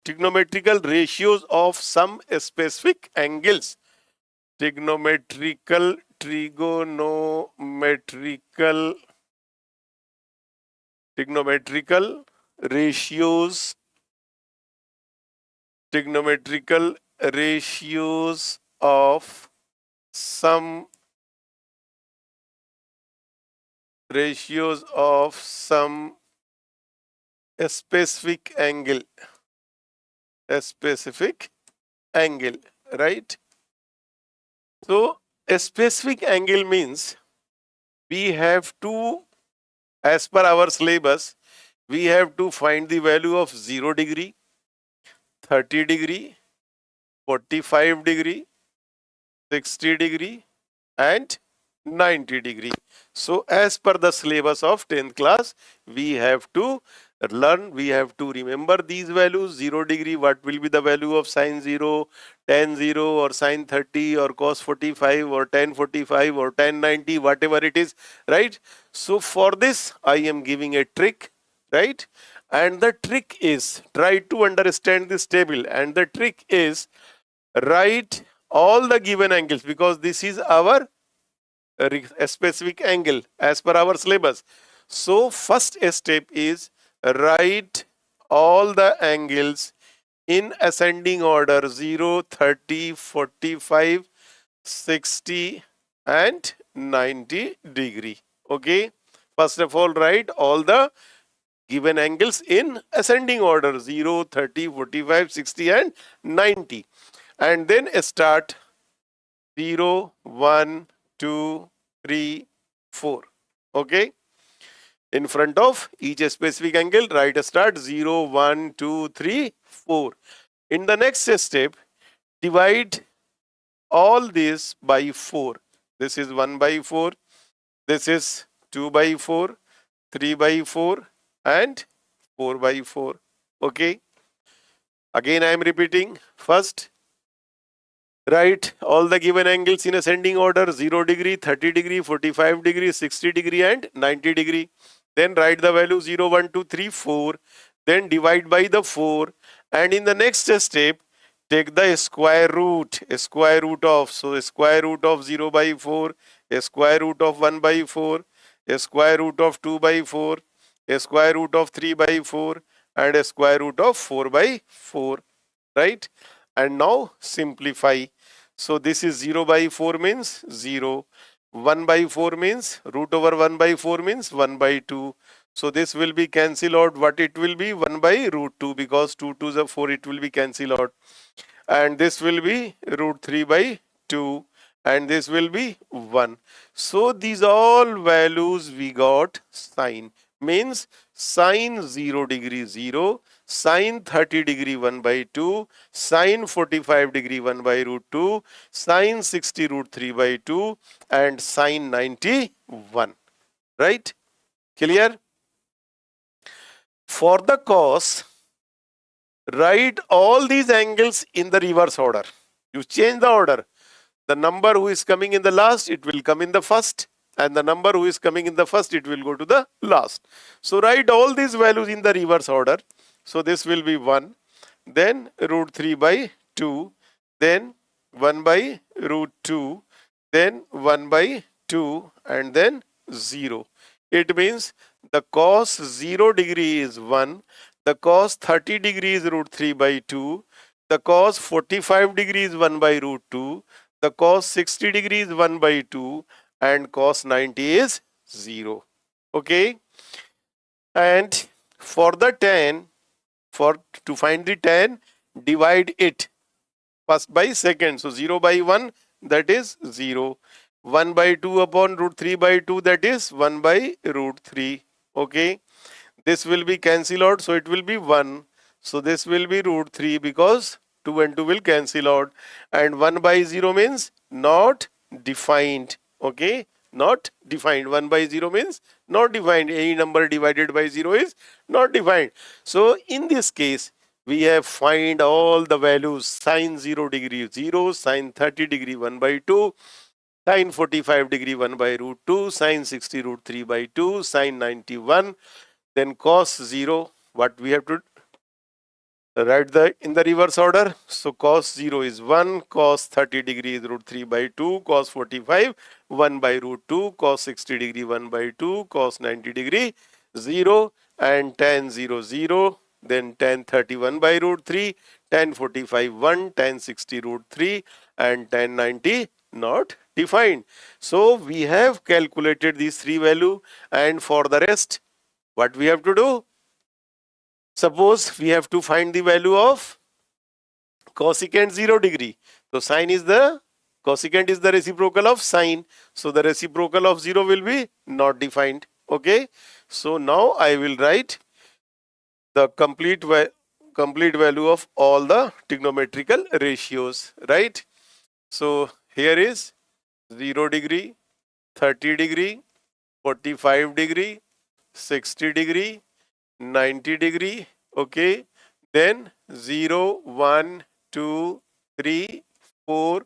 trigonometrical ratios of some specific angles. Trigonometrical ratios, trigonometrical ratios of some specific angle, right? So a specific angle means we have to, as per our syllabus, we have to find the value of 0 degree, 30 degree, 45 degree, 60 degree and 90 degree. So as per the syllabus of 10th class, we have to learn, we have to remember these values. 0 degree, what will be the value of sine 0, tan 0 or sine 30 or cos 45 or tan 45 or tan 90, whatever it is, right? So for this, I am giving a trick, right? And the trick is, try to understand this table, and the trick is write all the given angles, because this is our a specific angle as per our syllabus. So first step is write all the angles in ascending order: 0, 30, 45, 60 and 90 degree. Okay, first of all write all the given angles in ascending order: 0, 30, 45, 60 and 90, and then start 0, 1, 2, 3, 4. Okay. In front of each specific angle, write a start: 0, 1, 2, 3, 4. In the next step, divide all this by 4. This is 1 by 4. This is 2 by 4, 3 by 4 and 4 by 4. Okay. Again, I am repeating. First, write all the given angles in ascending order: 0 degree, 30 degree, 45 degree, 60 degree and 90 degree. Then write the value 0, 1, 2, 3, 4. Then divide by the 4. And in the next step, take the square root of, so a square root of 0 by 4, a square root of 1 by 4, a square root of 2 by 4, a square root of 3 by 4 and a square root of 4 by 4, right? And now simplify. So this is 0 by 4 means 0. 1 by 4 means root over 1 by 4 means 1 by 2. So this will be cancel out. What it will be? 1 by root 2, because 2 2s are 4, it will be cancel out. And this will be root 3 by 2. And this will be 1. So these all values we got sine. Means sine 0 degree 0, sine 30 degree 1 by 2, sine 45 degree 1 by root 2, sine 60 root 3 by 2 and sine 91. Right? Clear? For the cos, write all these angles in the reverse order. You change the order. The number who is coming in the last, it will come in the first, and the number who is coming in the first, it will go to the last. So write all these values in the reverse order. So this will be 1, then root 3 by 2, then 1 by root 2, then 1 by 2 and then 0. It means the cos 0 degree is 1, the cos 30 degree is root 3 by 2, the cos 45 degree is 1 by root 2, the cos 60 degree is 1 by 2 and cos 90 is 0. Okay. And for the tan, to find the tan, divide it first by second. So 0 by 1, that is 0. 1 by 2 upon root 3 by 2, that is 1 by root 3. Okay. This will be cancel out, so it will be 1. So this will be root 3, because 2 and 2 will cancel out. And 1 by 0 means not defined. Okay. Not defined. 1 by 0 means not defined. Any number divided by 0 is not defined. So in this case, we have find all the values: sine 0 degree 0, sine 30 degree 1 by 2, sine 45 degree 1 by root 2, sine 60 root 3 by 2, sine 91, then cos 0, what we have to write in the reverse order. So cos 0 is 1, cos 30 degree is root 3 by 2, cos 45 1 by root 2, cos 60 degree 1 by 2, cos 90 degree 0, and tan 0 0, then tan 31 by root 3, tan 45 1, tan 60 root 3, and tan 90 not defined. So we have calculated these three value, and for the rest what we have to do? Suppose we have to find the value of cosecant 0 degree. So cosecant is the reciprocal of sine. So the reciprocal of 0 will be not defined. Okay. So now I will write the complete value of all the trigonometrical ratios, right? So here is 0 degree, 30 degree, 45 degree, 60 degree, 90 degree, okay, then 0, 1, 2, 3, 4,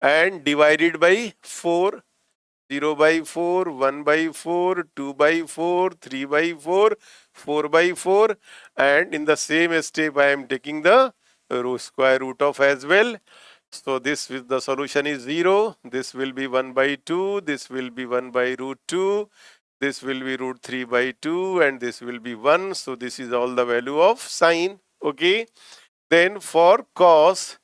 and divided by 4, 0 by 4, 1 by 4, 2 by 4, 3 by 4, 4 by 4, and in the same step I am taking the square root of as well. So this with the solution is 0, this will be 1 by 2, this will be 1 by root 2, this will be root 3 by 2, and this will be 1. So this is all the value of sine. Okay. Then for cos,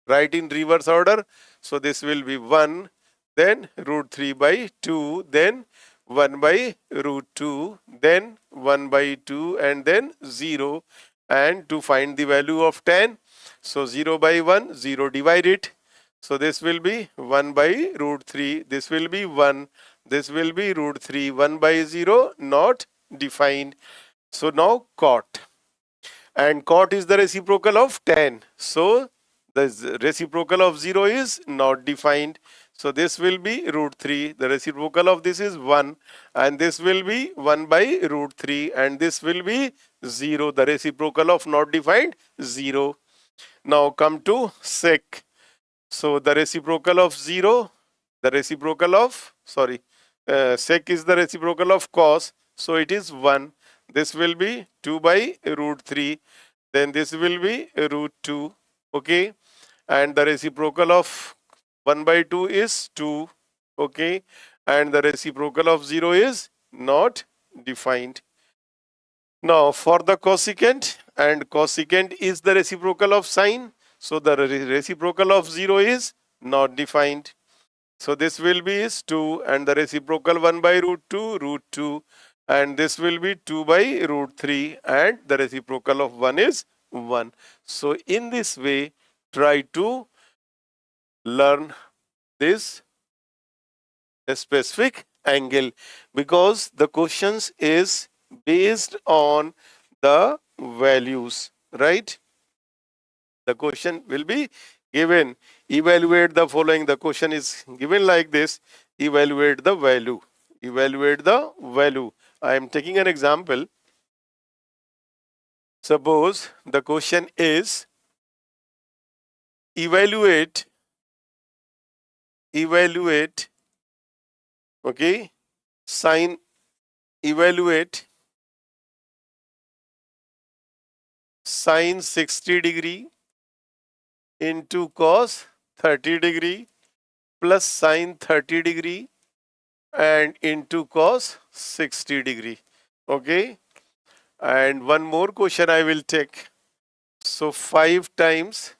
write in reverse order. So this will be 1, then root 3 by 2, then 1 by root 2, then 1 by 2, and then 0. And to find the value of tan, so 0 by 1, 0 divide it. So this will be 1 by root 3, this will be 1, this will be root 3, 1 by 0 not defined. So now cot, and cot is the reciprocal of tan. So the reciprocal of 0 is not defined. So this will be root 3, the reciprocal of this is 1, and this will be 1 by root 3, and this will be 0, the reciprocal of not defined 0. Now come to sec. So the reciprocal of 0, the reciprocal of, sec is the reciprocal of cos, so it is 1. This will be 2 by root 3, then this will be root 2, okay, and the reciprocal of 1 by 2 is 2, okay, and the reciprocal of 0 is not defined. Now for the cosecant, and cosecant is the reciprocal of sine, so the reciprocal of 0 is not defined. So this will be is 2, and the reciprocal 1 by root 2, and this will be 2 by root 3, and the reciprocal of 1 is 1. So in this way, try to learn this specific angle, because the questions is based on the values, right? The question will be given, evaluate the following. The question is given like this, evaluate the value. Evaluate the value. I am taking an example. Suppose the question is evaluate, okay, sine, evaluate sine 60 degree into cos 30 degree plus sine 30 degree and into cos 60 degree. Okay. And one more question I will take. So 5 times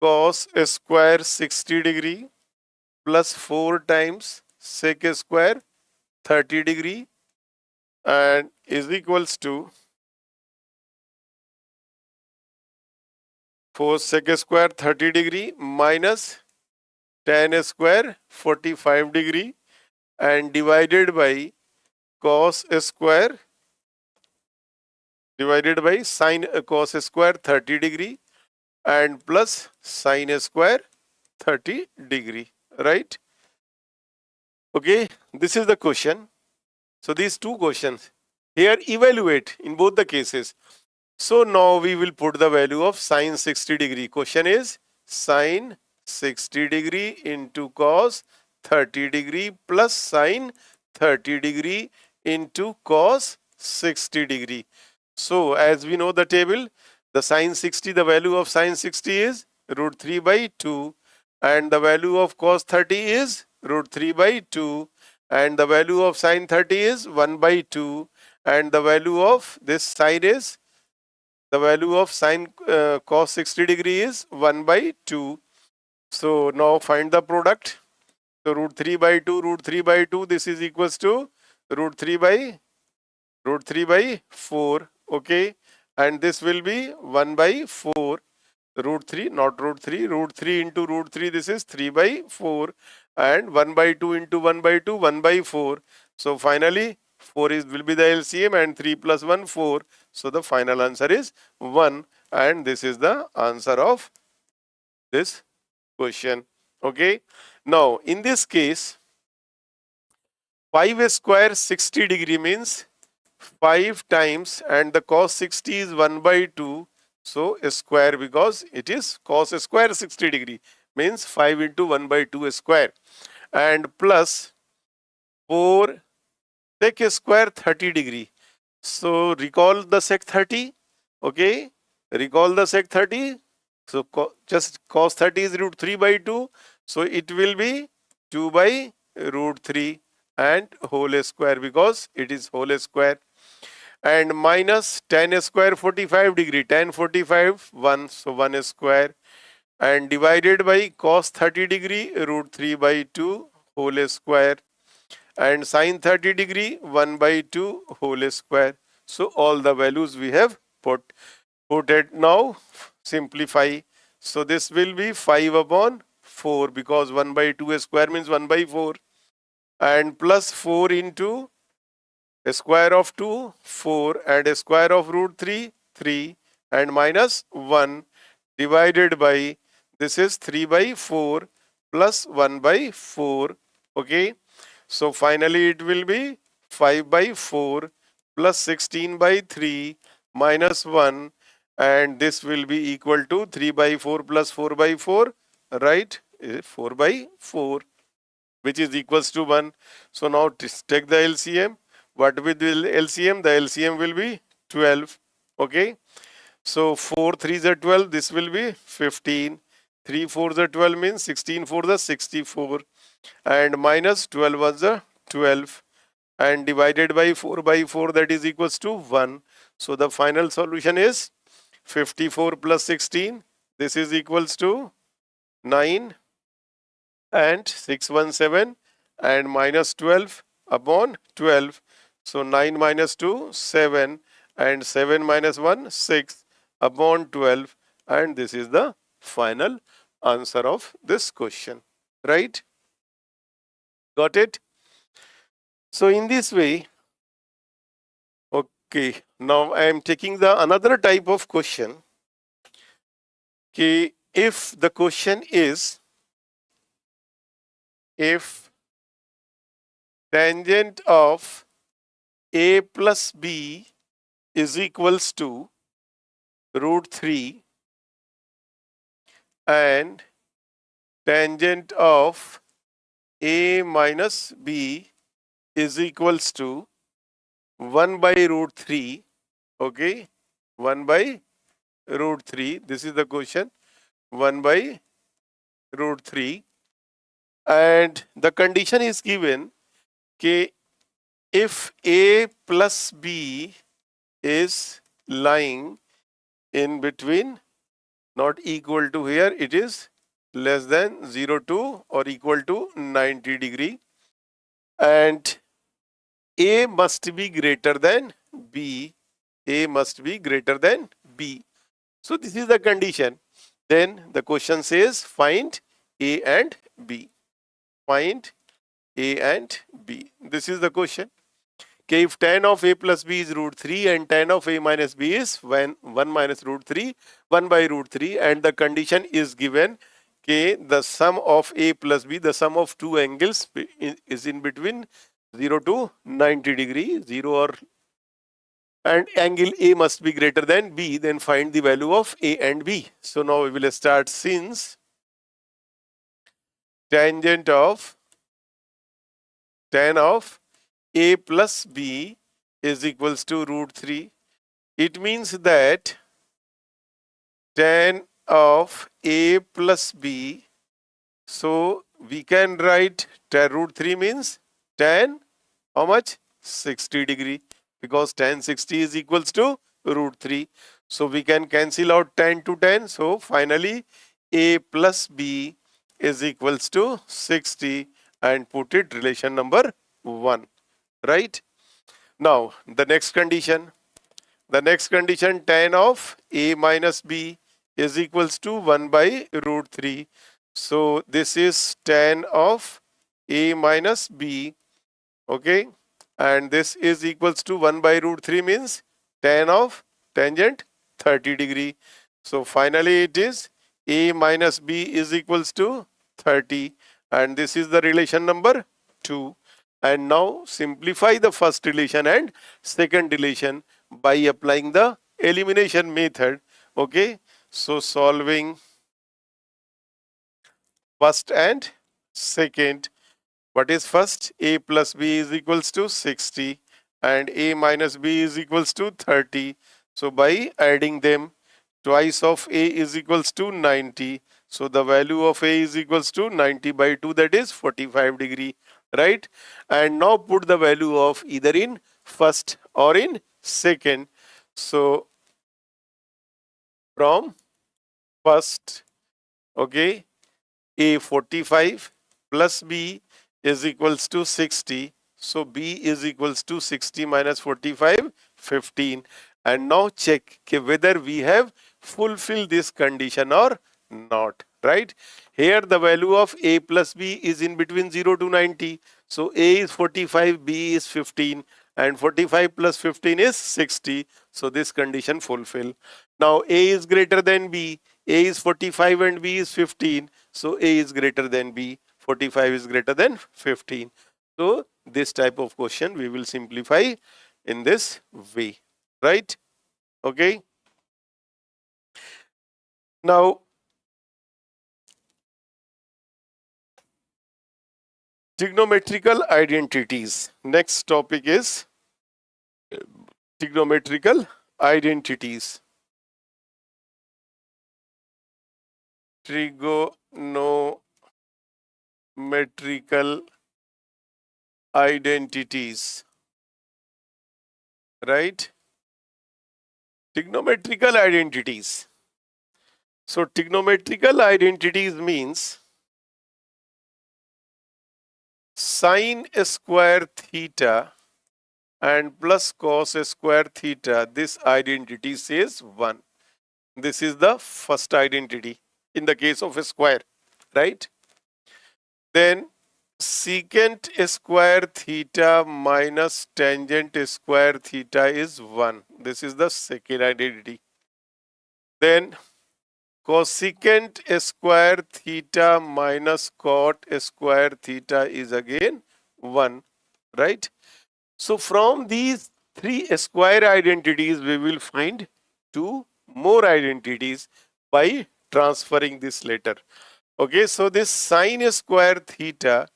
cos square 60 degree plus 4 times sec square 30 degree and is equals to 4 sec square 30 degree minus tan square 45 degree and divided by cos square divided by sine cos square 30 degree and plus sine square 30 degree, right? Okay, this is the question. So these two questions here, evaluate in both the cases. So now we will put the value of sine 60 degree. Question is sine 60 degree into cos 30 degree plus sine 30 degree into cos 60 degree. So as we know the table, The sine 60, the value of sine 60 is root 3 by 2, and the value of cos 30 is root 3 by 2, and the value of sine 30 is 1 by 2, and the value of this side is, the value of sine cos 60 degree is 1 by 2. So now find the product. So root 3 by 2, root 3 by 2, this is equals to root 3 by 4, okay, and this will be 1 by 4, root 3, not root 3, root 3 into root 3, this is 3 by 4, and 1 by 2 into 1 by 2, 1 by 4. So finally 4 will be the LCM, and 3 plus 1, 4. So the final answer is 1, and this is the answer of this question. Okay. Now in this case, 5 square 60 degree means 5 times, and the cos 60 is 1 by 2. So a square, because it is cos square 60 degree, means 5 into 1 by 2 square, and plus 4 sec square 30 degree. So recall the sec 30. Okay. Recall the sec 30. So just cos 30 is root 3 by 2. So it will be 2 by root 3 and whole square, because it is whole square. And minus tan square 45 degree, tan 45 1, so 1 square, and divided by cos 30 degree root 3 by 2 whole square, and sin 30 degree 1 by 2 whole square. So all the values we have put it. Now simplify. So this will be 5 upon 4, because 1 by 2 square means 1 by 4, and plus 4 into a square of 2, 4, and a square of root 3, 3, and minus 1, divided by, this is 3 by 4 plus 1 by 4. Okay. So finally it will be 5 by 4 plus 16 by 3 minus 1, and this will be equal to 3 by 4 plus 4 by 4, right? 4 by 4, which is equals to 1. So now take the LCM. What with the LCM? The LCM will be 12. Okay. So 4 3s are 12. This will be 15. 3 4s are 12 means 16 4s are 64. And minus 12 was the 12. And divided by 4 by 4, that is equals to 1. So the final solution is 54 plus 16. This is equals to 9 and 617, and minus 12 upon 12. So 9 minus 2, 7, and 7 minus 1, 6 upon 12, and this is the final answer of this question, right? Got it? So in this way, okay, now I am taking the another type of question. Okay, if the question is, if tangent of a plus b is equals to root 3, and tangent of a minus b is equals to 1 by root 3, okay, 1 by root 3, this is the question, 1 by root 3, and the condition is given कि if a plus b is lying in between, not equal to here, it is less than 0 to or equal to 90 degree, and a must be greater than b, a must be greater than b. So this is the condition. Then the question says find a and b. Find a and b. This is the question. Okay, if tan of a plus b is root 3 and tan of a minus b is 1 minus root 3, 1 by root 3, and the condition is given, okay, the sum of a plus b, the sum of two angles is in between 0 to 90 degree, 0 or, and angle a must be greater than b, then find the value of a and b. So now we will start. Since tangent of tan of a plus b is equals to root 3, it means that tan of a plus b. So we can write tan root 3 means tan how much? 60 degree, because tan 60 is equals to root 3. So we can cancel out tan to tan. So finally a plus b is equals to 60 and put it relation number 1. Right? Now the next condition. The next condition, tan of a minus b is equals to 1 by root 3. So this is tan of a minus b, okay, and this is equals to 1 by root 3 means tan of tangent 30 degree. So finally it is a minus b is equals to 30, and this is the relation number 2. And now simplify the first relation and second relation by applying the elimination method. Okay, so solving first and second. What is first? A plus b is equals to 60 and a minus b is equals to 30. So by adding them, twice of a is equals to 90. So the value of a is equals to 90 by 2, that is 45 degree, right? And now put the value of either in first or in second. So from first, okay, a 45 plus b is equals to 60. So b is equals to 60 minus 45, 15. And now check whether we have fulfilled this condition or not, right? Here the value of a plus b is in between 0 to 90. So a is 45, b is 15, and 45 plus 15 is 60. So this condition fulfill. Now a is greater than b. A is 45 and b is 15. So a is greater than b. 45 is greater than 15. So this type of question we will simplify in this way, right? Okay. Now trigonometrical identities. Next topic is trigonometrical identities. Trigonometrical identities, right? Trigonometrical identities. So trigonometrical identities means sine square theta and plus cos square theta. This identity says 1. This is the first identity in the case of a square, right? Then secant square theta minus tangent square theta is 1. This is the second identity. Then cosecant square theta minus cot square theta is again 1, right? So from these 3 square identities, we will find 2 more identities by transferring this letter. Okay, so this sine square theta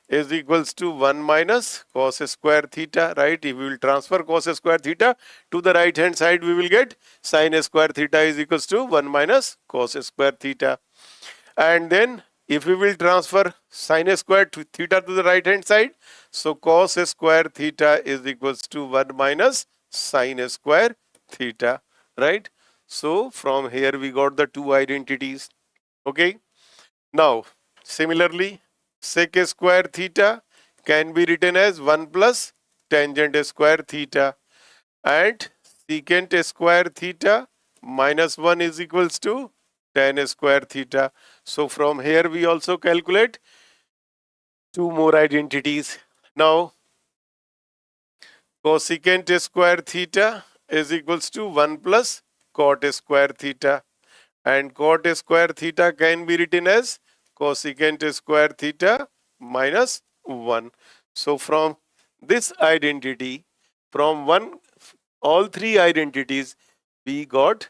is equals to 1 minus cos square theta, right? If we will transfer cos square theta to the right hand side, we will get sine square theta is equals to 1 minus cos square theta. And then if we will transfer sine square theta to the right hand side, so cos square theta is equals to 1 minus sine square theta, right? So from here we got the 2 identities. Okay. Now similarly, sec square theta can be written as 1 plus tangent square theta, and secant square theta minus 1 is equals to tan square theta. So from here we also calculate 2 more identities. Now cosecant square theta is equals to 1 plus cot square theta, and cot square theta can be written as cosecant square theta minus 1. So from this identity, from all 3 identities, we got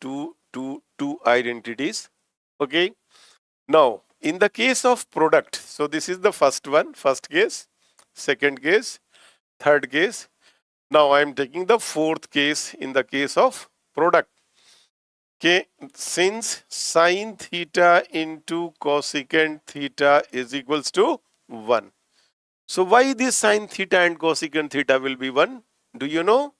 two identities. Okay. Now in the case of product, so this is the first one, first case, second case, third case. Now I am taking the fourth case in the case of product. Okay, since sine theta into cosecant theta is equals to 1. So why this sine theta and cosecant theta will be 1? Do you know?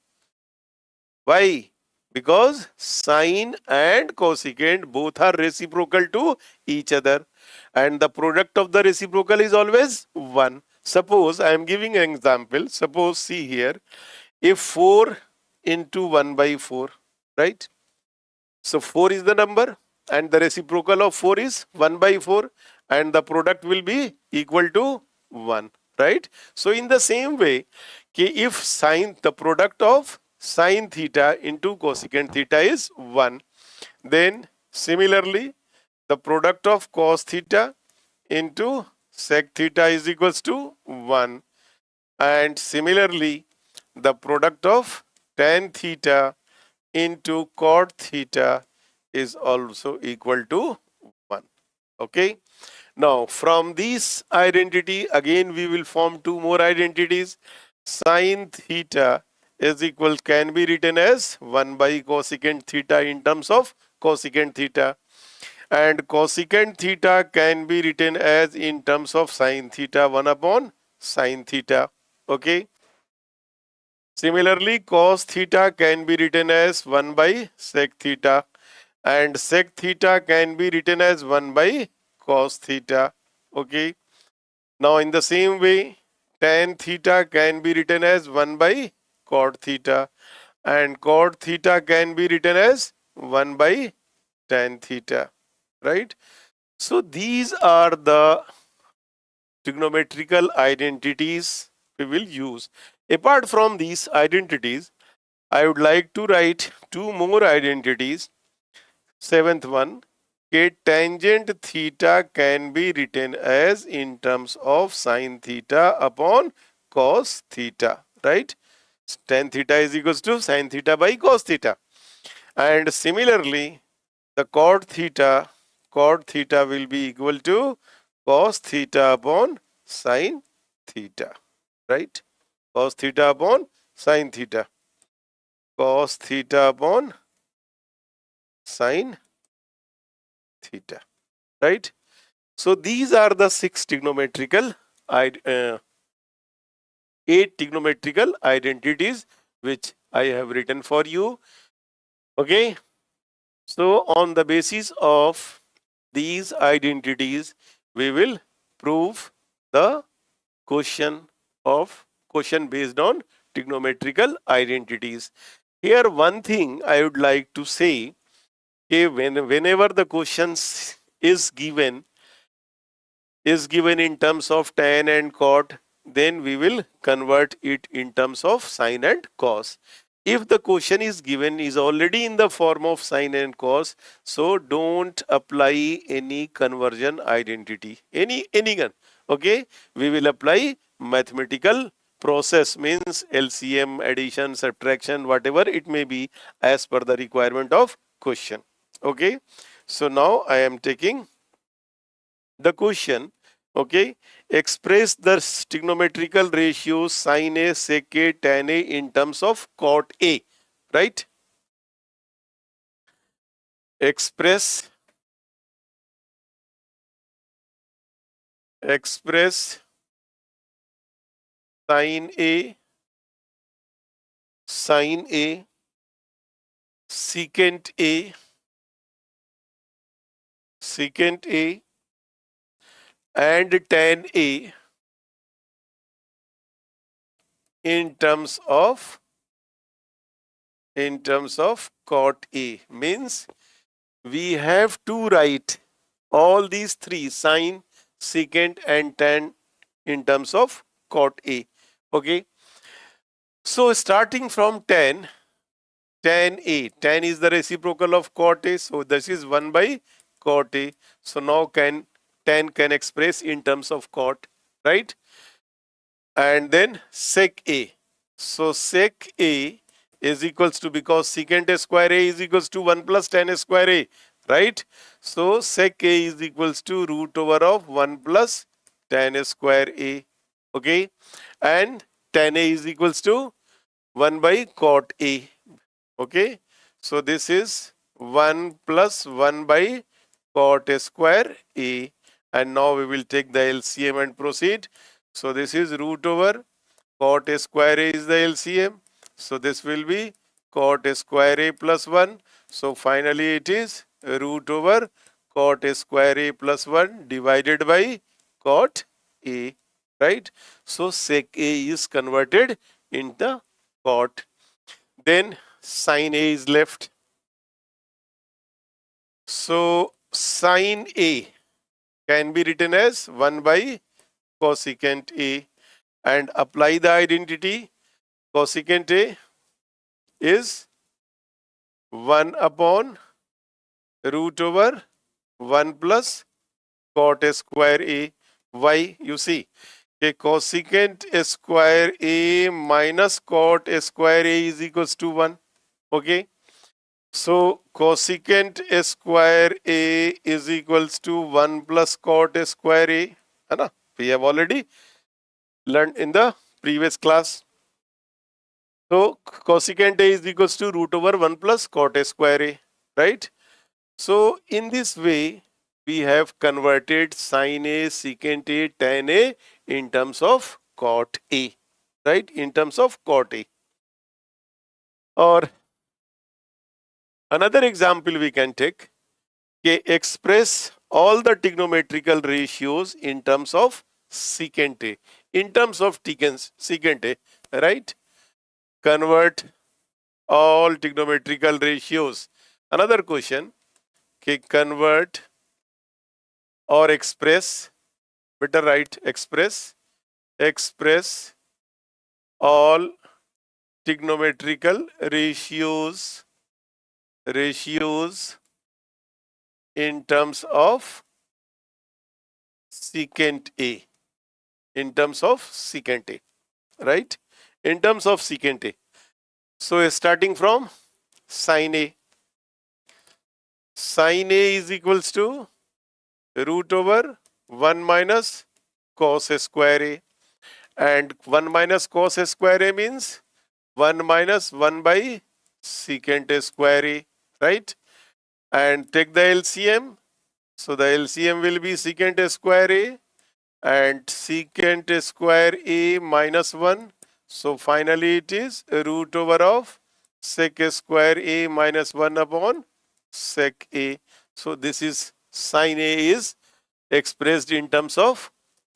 Why? Because sine and cosecant both are reciprocal to each other, and the product of the reciprocal is always 1. Suppose I am giving an example. Suppose, see here, if 4 into 1 by 4, right? So 4 is the number and the reciprocal of 4 is 1 by 4, and the product will be equal to 1, right? So in the same way, if the product of sine theta into cosecant theta is 1, then similarly the product of cos theta into sec theta is equals to 1, and similarly the product of tan theta into cot theta is also equal to 1. Okay. Now from this identity again we will form two more identities. Sin theta is equal can be written as 1 by cosecant theta in terms of cosecant theta, and cosecant theta can be written as in terms of sin theta 1 upon sin theta. Okay. Similarly, cos theta can be written as 1 by sec theta, and sec theta can be written as 1 by cos theta. Okay. Now in the same way, tan theta can be written as 1 by cot theta, and cot theta can be written as 1 by tan theta, right? So these are the trigonometrical identities we will use. Apart from these identities, I would like to write two more identities. Seventh one, tangent theta can be written as in terms of sine theta upon cos theta, right? Tan theta is equals to sine theta by cos theta. And similarly, the cot theta will be equal to cos theta upon sine theta, right? Cos theta upon sine theta. Cos theta upon sine theta, right? So these are the eight trigonometrical identities which I have written for you. Okay. So on the basis of these identities, we will prove the question based on trigonometrical identities. Here one thing I would like to say, whenever the questions is given in terms of tan and cot, then we will convert it in terms of sine and cos. If the question is given is already in the form of sine and cos, so don't apply any conversion identity, any one. Okay, we will apply mathematical process, means LCM, addition, subtraction, whatever it may be as per the requirement of question. Okay, so now I am taking the question. Okay, express the trigonometrical ratio sin A, sec A, tan A in terms of cot A, right? Express sin A, secant A, and tan A in terms of cot A. Means we have to write all these three, sine, secant and tan, in terms of cot A. Okay. So starting from tan A, tan is the reciprocal of cot A, so this is 1 by cot A. So now tan can express in terms of cot, right? And then sec A. So sec A is equals to, because secant A square A is equals to 1 plus tan A square A, right? So sec A is equals to root over of 1 plus tan A square A. Okay, and tan A is equals to 1 by cot A. Okay, So this is 1 plus 1 by cot square A. And now we will take the LCM and proceed. So this is root over cot square A is the LCM. So this will be cot square A plus 1. So finally it is root over cot square A plus 1 divided by cot A, right? So sec A is converted into cot. Then sin A is left. So sin A can be written as 1 by cosecant A, and apply the identity. Cosecant A is 1 upon root over 1 plus cot square A. Why? You see, a cosecant square A minus cot square A is equals to 1. Okay. So cosecant square A is equals to 1 plus cot square A. है ना? We have already learned in the previous class. So cosecant A is equals to root over 1 plus cot square A, right? So in this way, we have converted sin A, secant A, tan A in terms of cot A, right? In terms of cot A. Or another example we can take, express all the trigonometrical ratios in terms of secant A, in terms of secant A, right? Convert all trigonometrical ratios. Another question, convert or express, better write express all trigonometrical ratios in terms of secant A, in terms of secant A, right? In terms of secant A. So starting from sin A. Sin A is equals to root over 1 minus cos square A. And 1 minus cos square A means 1 minus 1 by secant square A, right? And take the LCM. So the LCM will be secant square A and secant square A minus 1. So finally it is root over of sec square A minus 1 upon sec A. So this is sin A is expressed in terms of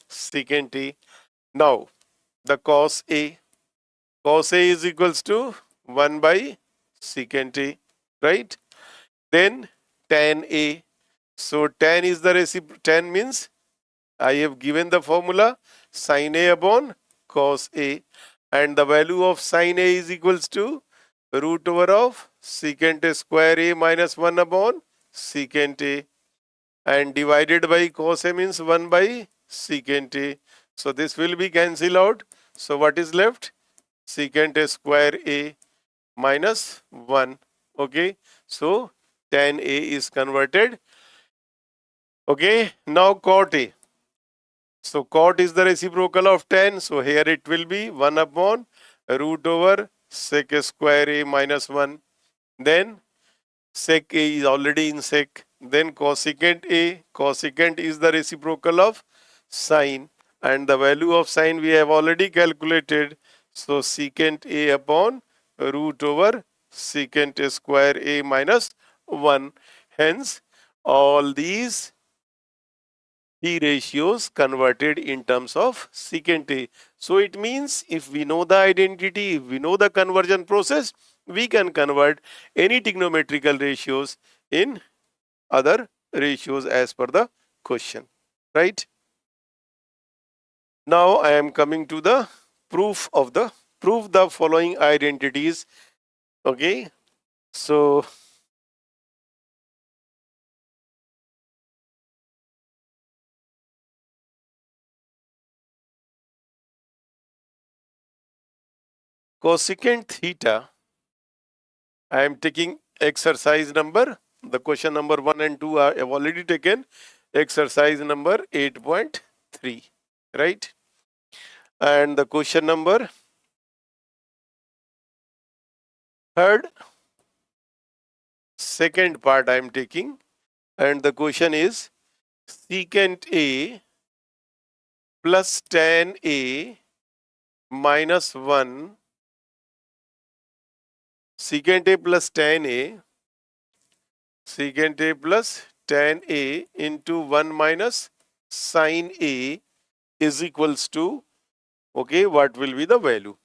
secant A. Now the cos A. Cos A is equals to 1 by secant A, right? Then tan A. So tan is the tan means I have given the formula sin A upon cos A, and the value of sin A is equals to root over of secant square A minus 1 upon secant A, and divided by cos A means 1 by secant A. So this will be cancelled out. So what is left? Secant square A minus 1. Okay. So tan A is converted. Okay. Now cot A. So cot is the reciprocal of tan. So here it will be 1 upon root over sec square A minus 1. Then sec A is already in sec. Then cosecant A. Cosecant is the reciprocal of sine. And the value of sine we have already calculated. So secant A upon root over secant square A minus 1. Hence, all these P ratios converted in terms of secant A. So it means if we know the identity, if we know the conversion process, we can convert any trigonometrical ratios in other ratios as per the question, right? Now I am coming to the proof the following identities. Okay, so cosecant theta, I am taking exercise number, the question number 1 and 2 I have already taken, exercise number 8.3, right? And the question number third, second part I am taking, and the question is secant A plus tan A minus 1, secant A plus tan A, secant A plus tan A into 1 minus sin A is equals to, okay, what will be the value?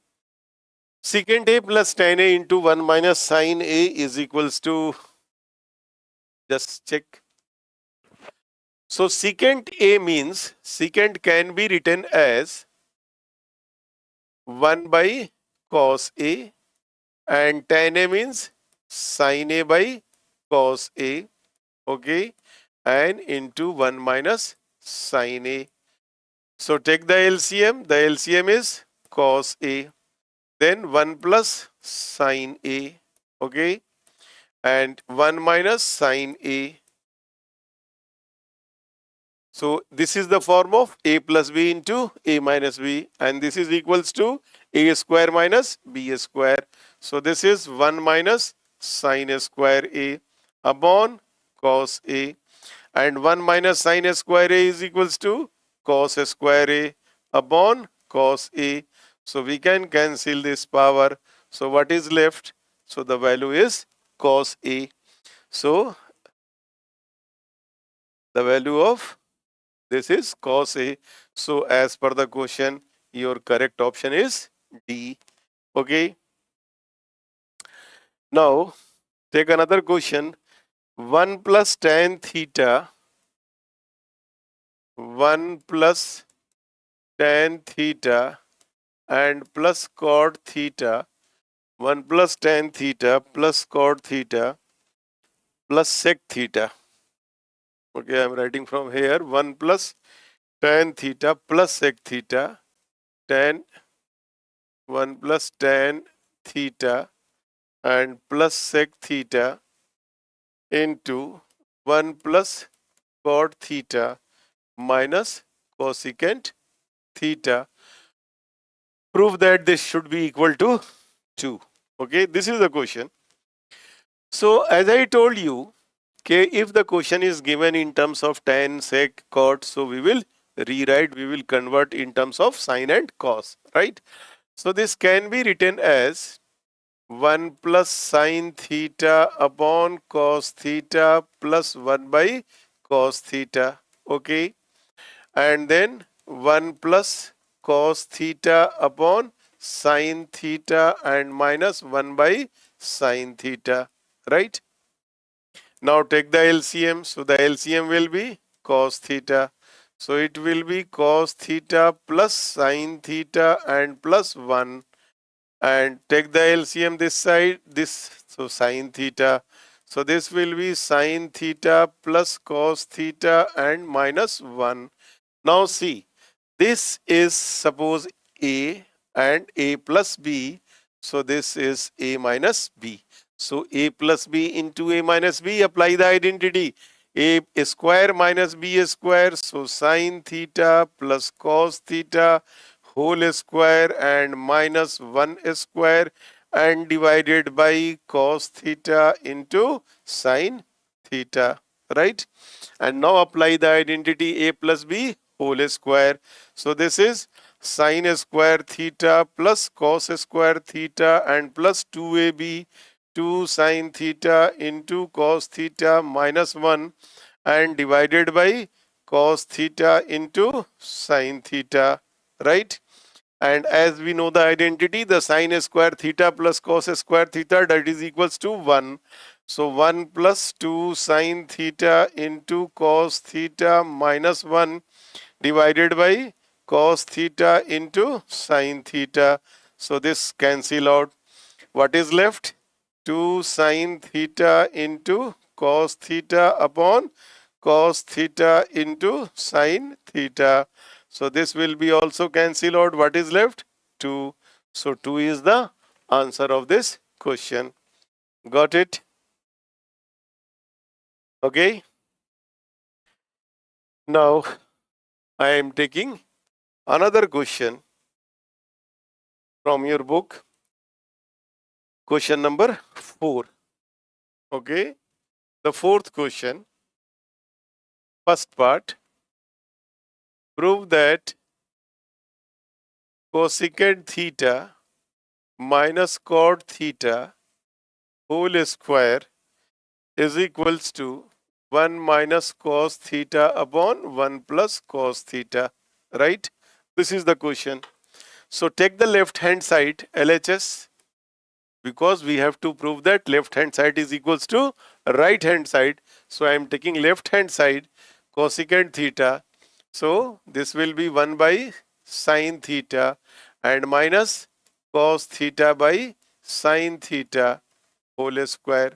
Secant A plus tan A into 1 minus sin A is equals to, just check. So secant A means, secant can be written as 1 by cos A, and tan A means sin A by cos A, okay, and into 1 minus sin A. So take the LCM. The LCM is cos A. Then 1 plus sin A, okay, and 1 minus sin A. So this is the form of A plus B into A minus B, and this is equals to A square minus B square. So this is 1 minus sin square A upon cos A, and 1 minus sin square A is equals to cos square A upon cos A. So we can cancel this power. So what is left? So the value is cos A. So the value of this is cos A. So as per the question, your correct option is D. Okay. Now take another question. 1 plus tan theta, 1 plus tan theta and plus cot theta, 1 plus tan theta plus cot theta plus sec theta. Okay, I am writing from here. 1 plus tan theta plus sec theta, tan 1 plus tan theta and plus sec theta into 1 plus cot theta minus cosecant theta. Prove that this should be equal to 2. Okay, this is the question. So as I told you, okay, if the question is given in terms of tan, sec, cot, so we will rewrite, we will convert in terms of sin and cos, right? So this can be written as 1 plus sin theta upon cos theta plus 1 by cos theta, okay, and then 1 plus cos theta upon sin theta and minus 1 by sin theta, right? Now take the LCM. So the LCM will be cos theta. So it will be cos theta plus sin theta and plus 1, and take the LCM this side, this, so sin theta. So this will be sin theta plus cos theta and minus 1. Now see, this is suppose A and A plus B. So this is A minus B. So A plus B into A minus B, apply the identity. A square minus B square. So sin theta plus cos theta whole square and minus 1 square and divided by cos theta into sin theta, right? And now apply the identity A plus B whole square. So this is sin square theta plus cos square theta and plus 2ab 2 sin theta into cos theta minus 1 and divided by cos theta into sin theta, right? And as we know the identity, the sin square theta plus cos square theta, that is equals to 1. So 1 plus 2 sin theta into cos theta minus 1 divided by cos theta into sin theta. So this cancel out. What is left? 2 sin theta into cos theta upon cos theta into sin theta. So this will be also cancel out. What is left? 2. So 2 is the answer of this question. Got it? Okay. Now I am taking another question from your book. Question number 4. Okay. The fourth question, first part, prove that cosecant theta minus cot theta whole square is equals to 1 minus cos theta upon 1 plus cos theta, right? This is the question. So take the left hand side LHS, because we have to prove that left hand side is equals to right hand side. So I am taking left hand side cosecant theta. So this will be 1 by sine theta and minus cos theta by sine theta whole square,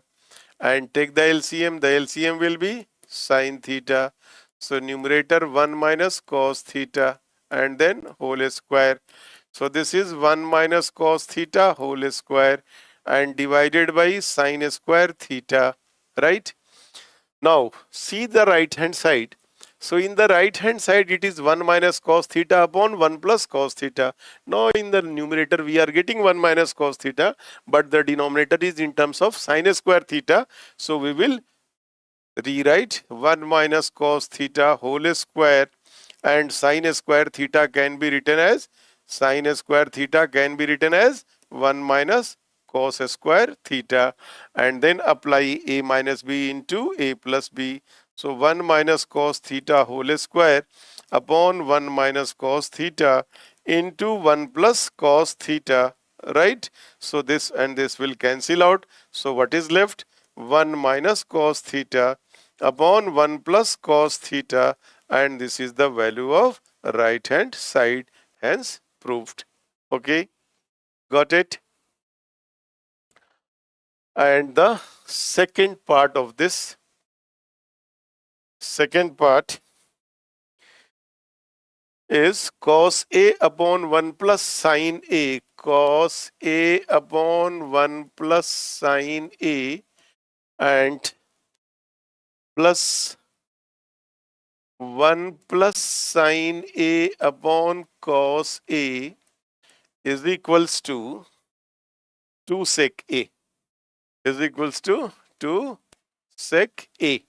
and take the LCM. The LCM will be sine theta. So numerator 1 minus cos theta and then whole square. So this is 1 minus cos theta whole square and divided by sine square theta, right? Now see the right hand side. So in the right hand side it is 1 minus cos theta upon 1 plus cos theta. Now in the numerator we are getting 1 minus cos theta, but the denominator is in terms of sine square theta. So we will rewrite 1 minus cos theta whole square, and sine square theta can be written as 1 minus cos square theta, and then apply a minus b into a plus b. So 1 minus cos theta whole square upon 1 minus cos theta into 1 plus cos theta, right? So this and this will cancel out. So what is left? 1 minus cos theta upon 1 plus cos theta, and this is the value of right hand side, hence proved. Okay, got it? And the second part of this, second part is cos A upon 1 plus sine A, cos A upon 1 plus sine A and plus 1 plus sine A upon cos A is equals to 2 sec A, is equals to 2 sec A.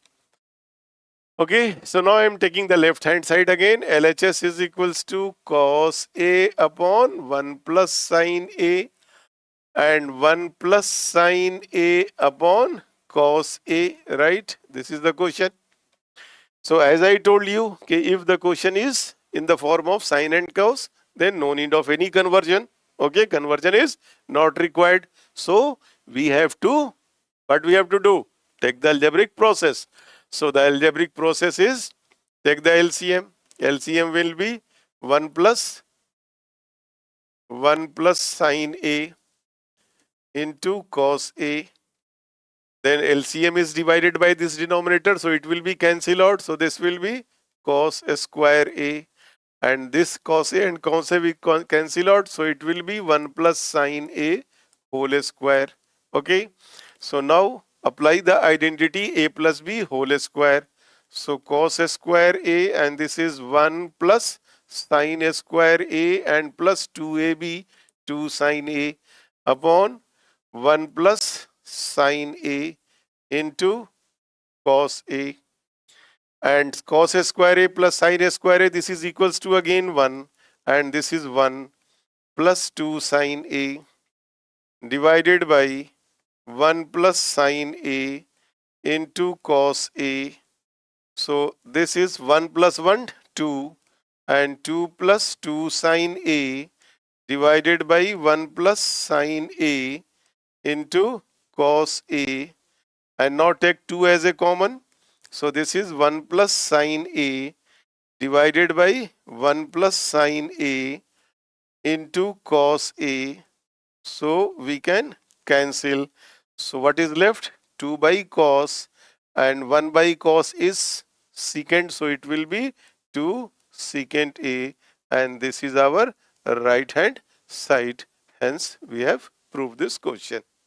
Okay, so now I am taking the left hand side again. LHS is equals to cos A upon 1 plus sine A and 1 plus sine A upon cos A, right? This is the question. So as I told you, okay, if the question is in the form of sine and cos, then no need of any conversion. Okay, conversion is not required. So we have to, what we have to do? Take the algebraic process. So the algebraic process is, take the LCM. LCM will be 1 plus sine A into cos A. Then LCM is divided by this denominator, so it will be cancel out. So this will be cos square A, and this cos A and cos A will cancel out. So it will be 1 plus sine A whole square. Okay. So now apply the identity A plus B whole square. So cos square A, and this is 1 plus sine square A and plus 2AB, 2 sine A upon 1 plus sine A into cos A, and cos square A plus sine square A, this is equals to again 1, and this is 1 plus 2 sine A divided by 1 plus sine A into cos A. So this is 1 plus 1, 2, and 2 plus 2 sine A divided by 1 plus sine A into cos A, and now take 2 as a common. So this is 1 plus sine A divided by 1 plus sine A into cos A. So we can cancel. So what is left? 2 by cos, and 1 by cos is secant, so it will be 2 secant A, and this is our right hand side. Hence we have proved this question.